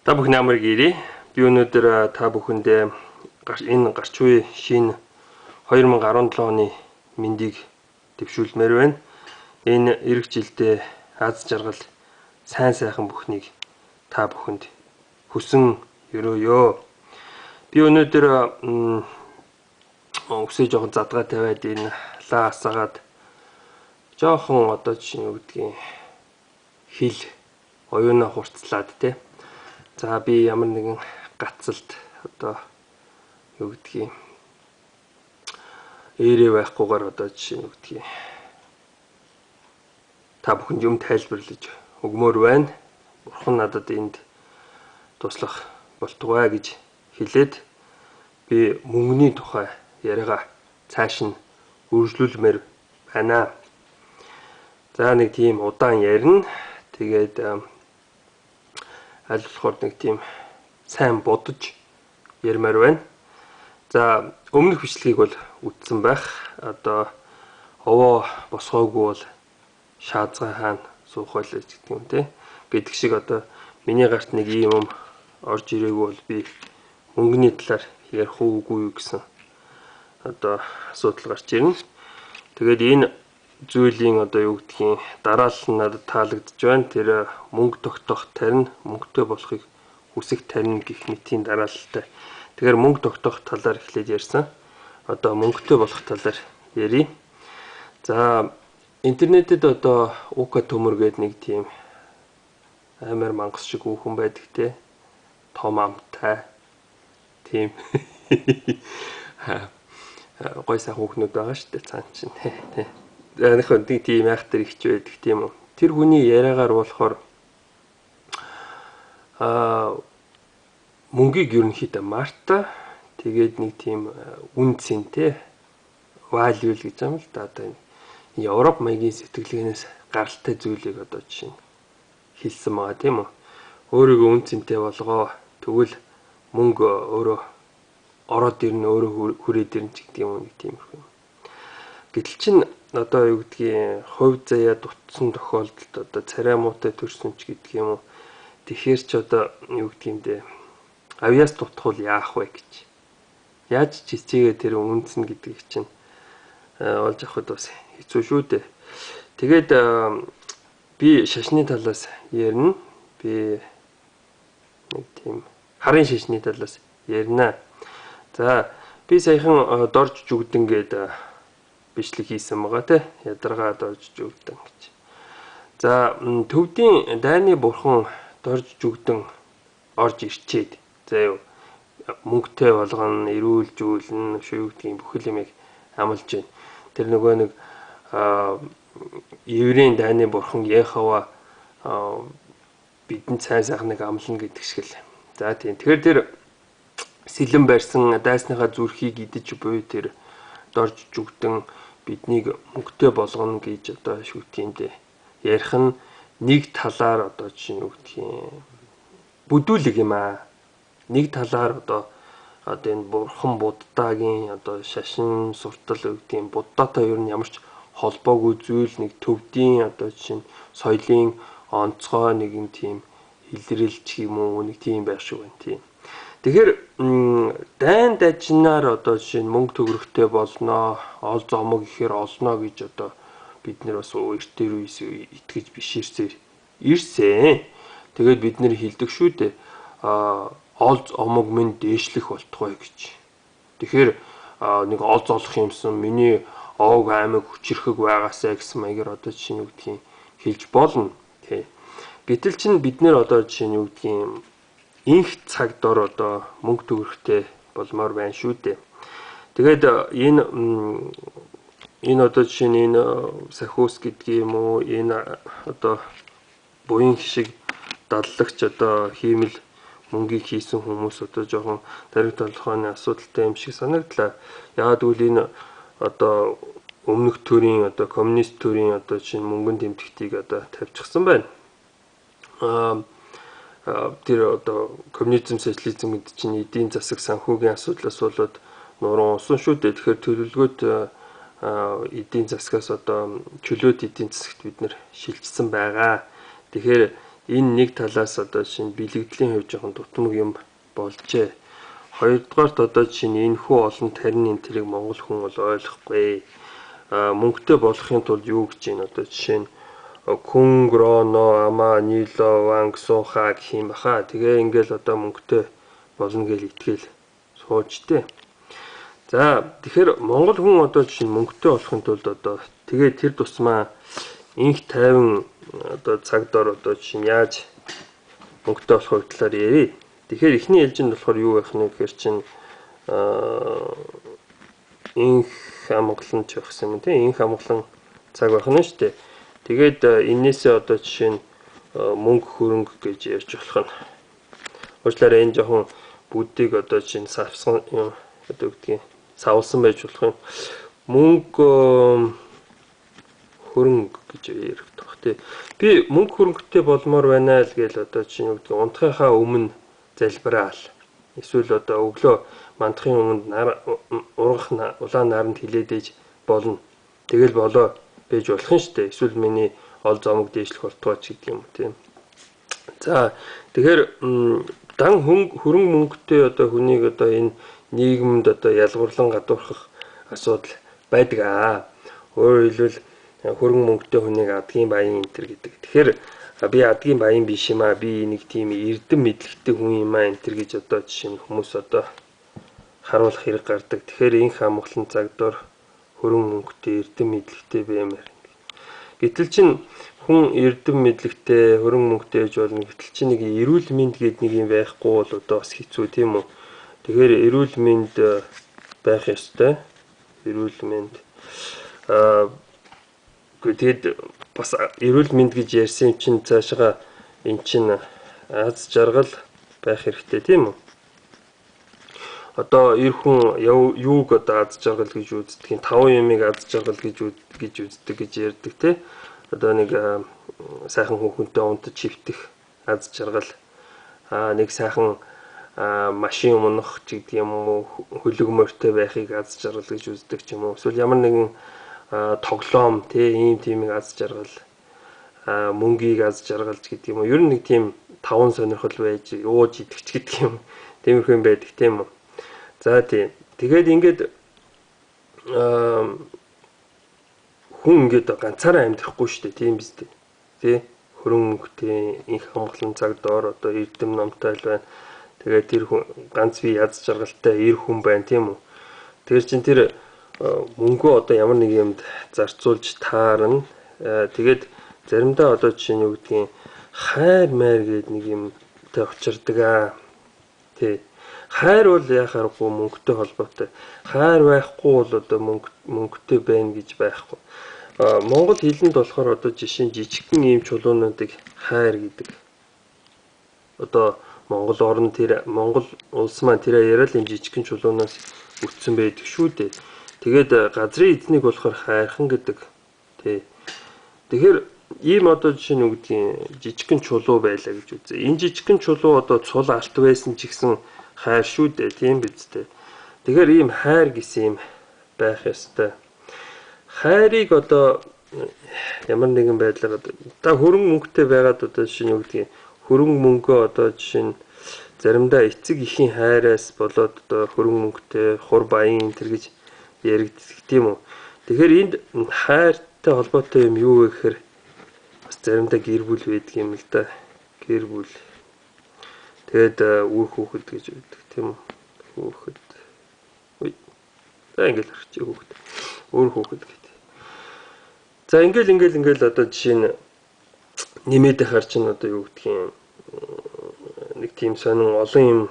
Та бүхэн амрыг ирээ. Би өнөөдөр та бүхэндээ энэ гарч буй шинэ 2017 оны мэндийг дэвшүүлмээр байна. Энэ эх жилдээ аз жаргал сайн сайхан бүхнийг та бүхэнд хүсэн өрөөё. Би өнөөдөр өсөө жоохон задгаа тавиад энэ лаа асаагаад жоохон одоо жишээ нь юу гэдгийг хил оюуна хурцлаад те. За би ямар нэгэн гацалт одоо юу гэдгийг ээрээ байхгүйгээр одоо жишээ нь юу гэдгийг та бүхэнд юм тайлбарлаж өгмөр байна. Бурхан надад энд туслах болтугай гэж хэлээд би мөнгөний тухай яриагаа цааш нь үргэлжлүүлмээр байна. За нэг тийм удаан ярина. Тэгээд аль болохоор нэг тийм сайн бодож ярмаар байна. За өмнөх бичлэгийг бол үтсэн байх. Одоо овоо босгоогүй бол шаазгай хаана суух байлаа гэдэг юм те. Гэдэг шиг одоо миний гарт нэг юм орж ирээгүй бол би мөнгөний талаар ярих уугүй гэсэн одоо асуудал гарч ирнэ. Тэгээд энэ зүйлийн одоо юу гэдгийг дараалал нь надад таалагдж байна. Тэр мөнгө тогтоох тарин мөнгөтэй болохыг хүсэх тарин гэх мэтийн дараалалтай. Тэгэхээр мөнгө тогтоох талаар эхлээд ярьсан. Одоо мөнгөтэй болох талаар ярий. За интернетэд одоо УК төмөр гэдэг нэг тийм амар мангас шиг хүүхэн байдаг те. Том амтай. Тийм. Гой сайхан хүүхнүүд байгаа шүү дээ цаан чинь те. Нөхөн тийм айхтар ихч байдаг тийм үү. Тэр хүний яриагаар болохоор мөнгийг ерөнхийдөө марта тэгээд нэг тийм үн цэнтэй value гэж юм л да одоо Европ маягийн сэтгэлгээнээс гаралтай зүйлийг одоо жишээ нь хэлсэн байгаа тийм үү. Өөрийгөө үн цэнтэй болгоо тэгвэл мөнгө өөрөө ороод ирнэ өөрөө хүрээд ирнэ ч гэдэг юм нэг тиймэрхүү. Гэтэл чин одоо юу гэдгийг хувь заяа дутсан тохиолдолд одоо царай муутай төрсөн ч гэдэг юм уу. Тэгэхээр ч одоо юу гэдгиймдээ авьяас дутхуул яах вэ гэж. Яаж ч хичээгээ тэр үнцэн гэдгийг чинь олж авахд бас хэцүү шүү дээ. Тэгээд би шашны талаас ярина. Би нэг тийм харын шашны талаас ярина. За би саяхан дорж жүгдэн гэдэг бичлэг хийсэн байгаа те. Ядаргаа дорж жүгдэн гэж. За төвдийн дайны бурхан дорж жүгдэн орж ирчээд. За юу мөнгөтэй болгоно, эрүүлжүүлнэ, шүү гэдгийг бүхэл юмыг амлаж байна. Тэр нөгөө нэг еврейн дайны бурхан Яхова бидэнд сайн сайхныг амлана гэдэг шиг л. За тийм. Тэгэхээр тэр сэлэн барьсан дайсныхаа зүрхийг идэж буй тэр дорж жүгдэн биднийг мөнгөтэй болгоно гэж одоо шүтгиймдээ ярих нь нэг талаар одоо жишээ нь үгдгийн бүдүүлэг юм аа. Нэг талаар одоо энэ бурхан буддагийн одоо шашин суртал үгдгийн буддатай ер нь ямар ч холбоогүй зүйл нэг төвдийн одоо жишээ нь соёлын онцгой нэгэн тийм илрэлч юм уу нэг тийм байх шиг байна тийм. Тэгэхээр дайн дажнаар одоо жишээ нь мөнгө төгрөгтэй болноо, ол зомог ихээр олноо гэж одоо бид нэр бас эртээр үеэс итгэж биширсээр ирсэн. Тэгээд бид нэр хэлдэг шүү дээ. Ол зомог минь дээшлэх болтугай гэж. Тэгэхээр нэг ол золох юмсан миний овог аймаг хүчрэхэг байгаасаа гэсэн маягаар одоо жишээ нь юу гэдгийг хэлж болно. Тэ. Гэтэл чинь бид нэр одоо жишээ нь юу гэдгийг инх цаг дор одоо мөнгө төгрөгтэй болмоор байна шүү дээ. Тэгээд энэ одоо жишээ нь энэ сахиус гэдгийг юм уу энэ одоо буян шиг даллагч одоо хиймэл мөнгийг хийсэн хүмүүс одоо жоохон дариг толгойн асуудалтай юм шиг санагдлаа. Яагаад гэвэл энэ одоо өмнөх төрийн одоо коммунист төрийн одоо жишээ нь мөнгөнд тэмдэгтийг одоо тавьчихсан байна. Тэр одоо коммунизм, социализм гэдэг чинь эдийн засаг санхүүгийн асуудлаас болоод нуруу усан шүү дээ. Тэгэхээр төлөвлөгөөт эдийн засгаас одоо чөлөөт эдийн засагт бид нэр шилжсэн байгаа. Тэгэхээр энэ нэг талаас одоо жишээ нь бэлэгдлийн хувьд жоохон дутмаг юм болжээ. Хоёрдугаарт одоо жишээ нь энэ хүү олон тарин энэ тэрийг монгол хүн бол ойлгохгүй. Мөнгөтэй болохын тулд юу гэж юм одоо жишээ нь Кунгроно ама нило ванг суха гэх юм баха. Тэгээ ингээл одоо мөнгөтэй болно гэж итгэл суучтэй. За тэгэхээр монгол хүн одоо жишээ нь мөнгөтэй болохын тулд одоо тэгээ тэр тусмаа инх тайван одоо цаг дор одоо жишээ нь яаж мөнгөтэй болох талаар ярив. Тэгэхээр эхний ээлжинд болохоор юу байх нь гэхээр чинь инх амгалан ч багсан юм тийм инх амгалан цаг байх нь шүү дээ. Тэгээд энээсээ одоо жишээ нь мөнгө хөрөнгө гэж ярьж болох нь. Уучлаарай энэ жоохон бүдийг одоо жишээ нь савсан юм одоо гэдгийг савлсан байж болох юм. Мөнгө хөрөнгө гэж ярих тох тий. Би мөнгө хөрөнгөтэй болмоор байна л гээл одоо жишээ нь юу гэдгийг унтахынхаа өмнө залбираал. Эсвэл одоо өглөө мандахын өмнө ургах улаан наранд хилээд ээж болно. Тэгэл болоо байж болох юм шүү дээ. Эсвэл миний ол зомог дээшлэх болтугай ч гэдэг юм тийм. За тэгэхээр дан хөрөнгө мөнгөтэй одоо хүнийг одоо энэ нийгэмд одоо ялгуурлан гадуурхах асуудал байдаг аа. Өөрөөр хэлбэл хөрөнгө мөнгөтэй хүнийг адгийн баян энэ төр гэдэг. Тэгэхээр би адгийн баян биш юм аа. Би нэг тийм эрдэм мэдлэгтэй хүн юм аа энэ төр гэж одоо жишээ нь хүмүүс одоо харуулах хэрэг гардаг. Тэгэхээр инх амгалан цагдор хөрөнгө мөнгөтэй эрдэм мэдлэгтэй баймаар. Гэтэл чин хүн эрдэм мэдлэгтэй хөрөнгө мөнгөтэй ээж болно. Гэтэл чин нэг эрүүл мэнд гэдэг нэг юм байхгүй бол одоо бас хэцүү тийм үү. Тэгэхээр эрүүл мэнд байх ёстой. Эрүүл мэнд тэгээд бас эрүүл мэнд гэж ярьсан чинь цаашаа эн чинь аз жаргал байх хэрэгтэй тийм үү. Одоо эр хүн юуг одоо аз жаргал гэж үздэг юм 5 юмыг аз жаргал гэж үздэг гэж ярьдаг те. Одоо нэг сайхан хүүхэнтэй унтаж чивтэх аз жаргал. Нэг сайхан машин унах ч гэдэг юм уу хөлөг морьтой байхыг аз жаргал гэж үздэг ч юм уу. Эсвэл ямар нэгэн тоглоом те ийм тиймийг аз жаргал мөнгийг аз жаргалж гэдэг юм уу. Ер нь нэг тийм таван сонирхол байж ууж идэгч гэдэг юм. Тиймэрхүү юм байдаг тийм үү. За тийм. Тэгээд ингээд хүн ингээд ганцаараа амьдрахгүй шүү дээ. Тийм биз дээ. Тэ хөрөнгө мөнгөтэй инх амгалан цаг доор одоо эрдэм номтой байна. Тэгээд тэр хүн ганц бие аз жаргалтай эр хүн байна тийм үү. Тэр чин тэр мөнгөө одоо ямар нэг юмд зарцуулж таарна. Тэгээд заримдаа одоо жишээ нь юу гэдгийг хайр майр гэдэг нэг юмтай учирдаг аа. Тэ хайр бол яхааргүй мөнгөтэй холбоотой. Хайр байхгүй бол одоо мөнгөтэй байна гэж байхгүй. Монгол хэлэнд болохоор одоо жишээ нь жижигхэн ийм чулуунуудыг хайр гэдэг. Одоо Монгол орн тэр Монгол улс маань тэр яриад ийм жижигхэн чулуунаас үтсэн байдаг шүү дээ. Тэгээд газрын эзнийг болохоор хайрхан гэдэг. Тэ. Тэгэхээр ийм одоо жишээ нь үгдгийн жижигхэн чулуу байлаа гэж үзье. Энэ жижигхэн чулуу одоо цул алт байсан ч гэсэн хайр шүү дээ, тийм биз дээ. Тэгэхээр ийм хайр гэсэн юм байх ёстой. Хайрыг одоо ямар нэгэн байдлаар та хөрөнгө мөнгөтэй байгаад одоо жишээ нь үгдгийн хөрөнгө мөнгөө одоо жишээ нь заримдаа эцэг эхийн хайраас болоод одоо хөрөнгө мөнгөтэй хур баян энэ төр гэж яригддаг тийм үү. Тэгэхээр энд хайртай холбоотой юм юу вэ гэхээр бас заримдаа гэр бүл байдаг юм л да. Гэр бүл. Тэгээд үр хүүхэд гэж байдаг тийм үү. Хүүхэд. За ингээл харчих хүүхэд. Үр хүүхэд гэдэг. За ингээл одоо жишээ нь нэмээд харж чинь одоо юу гэдгийг нэг тийм сонин олон юм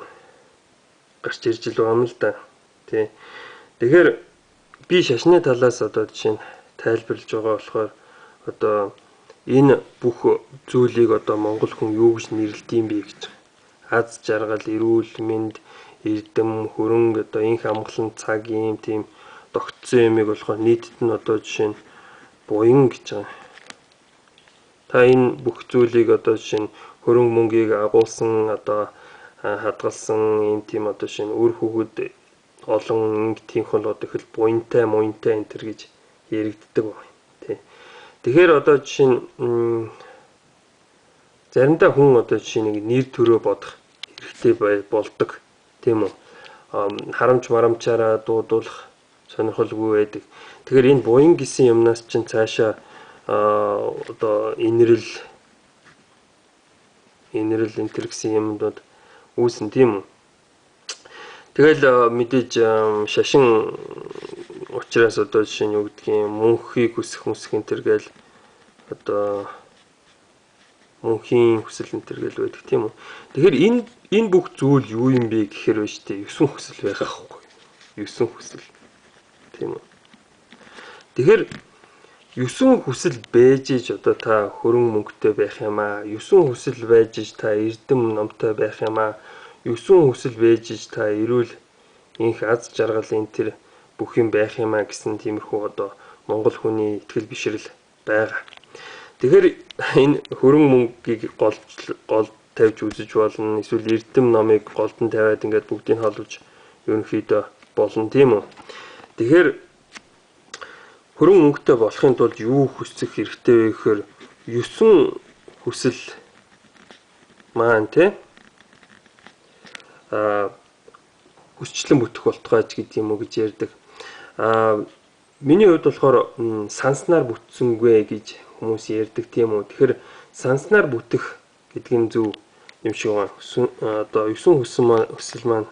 гарч ирж л байгаа юм л да. Тий. Тэгэхээр би шашны талаас одоо жишээ нь тайлбарлаж байгаа болохоор одоо энэ бүх зүйлийг одоо монгол хүн юу гэж нэрлэдэм бэ гэж. Аз жаргал, эрүүл мэнд, эрдэм, хөрөнгө одоо инх амгалан цаг ийм тийм тогтсон юмыг болохоор нийтэд нь одоо жишээ нь буян гэж байгаа. Та энэ бүх зүйлийг одоо жишээ нь хөрөнгө мөнгийг агуулсан одоо хадгалсан ийм тийм одоо жишээ нь үр хүүхэд олон тийм холоод ихэл буянтай энэ төр гэж яригддаг байна. Тий. Тэгэхээр одоо жишээ нь заримдаа хүн одоо жишээ нэг нэр төрөө бодох хэрэгтэй болдог тийм үү. Харамч марамчаараа дуудуулах сонирхолгүй байдаг. Тэгэхээр энэ буян гэсэн юмнаас чинь цаашаа одоо инэрл энэ төр гэсэн юмнууд үүснэ тийм үү. Тэгэл мэдээж шашин учраас одоо жишээ нь юу гэдгийг мөнхийг хүсэх энэ төр гээл одоо мөнхийн хүсэл энэ төр гээл байдаг тийм үү. Тэгэхээр энэ бүх зүйл юу юм бэ гэхээр байна шүү дээ. 9 хүсэл байгаа байхгүй. 9 хүсэл. Тийм үү. Тэгэхээр 9 хүсэл байж иж одоо та хөрөн мөнгөтэй байх юм аа. 9 хүсэл байж иж та эрдэм номтой байх юм аа. 9 хүсэл байж иж та эрүүл инх аз жаргалын тэр бүх юм байх юм аа гэсэн тиймэрхүү одоо монгол хүний итгэл бишрэл байгаа. Тэгэхээр энэ хөрөн мөнгийг гол тавьж үзэж болно. Эсвэл эрдэм номыг голдон тавиад ингээд бүгдийг холбож ерөнхийдөө болно тийм үү. Тэгэхээр хөрөн мөнгөтэй болохын тулд юу хүсэх хэрэгтэй вэ гэхээр 9 хүсэл маань те хүсчлэн бүтэх болтугайч гэдэг юм уу гэж ярьдаг. Миний хувьд болохоор санснаар бүтсэнгүй гэж хүмүүс ярьдаг тийм үү. Тэгэхээр санснаар бүтэх гэдэг нь зөв юм шиг байна. Одоо 9 хүсэл маань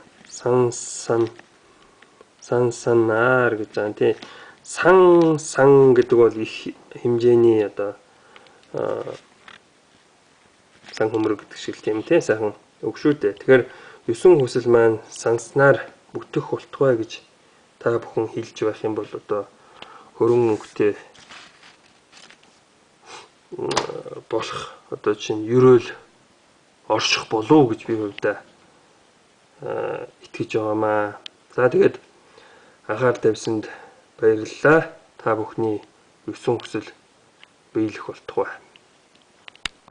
сансанаар гэж байна тий. Сан гэдэг бол их хэмжээний одоо сан хөмрөг гэдэг шиг тийм тий сайхан үг шүү дээ. Тэгэхээр 9 хүсэл маань санснаар бүтэх болтугай гэж та бүхэн хэлж байх юм бол одоо хөрөн мөнгөтэй болох одоо чинь ерөөл орших болов гэж би хувьдаа итгэж байгаамаа. За тэгээд анхаарал тавьсанд баярлалаа. Та бүхний 9 хүсэл биелэх болтугай.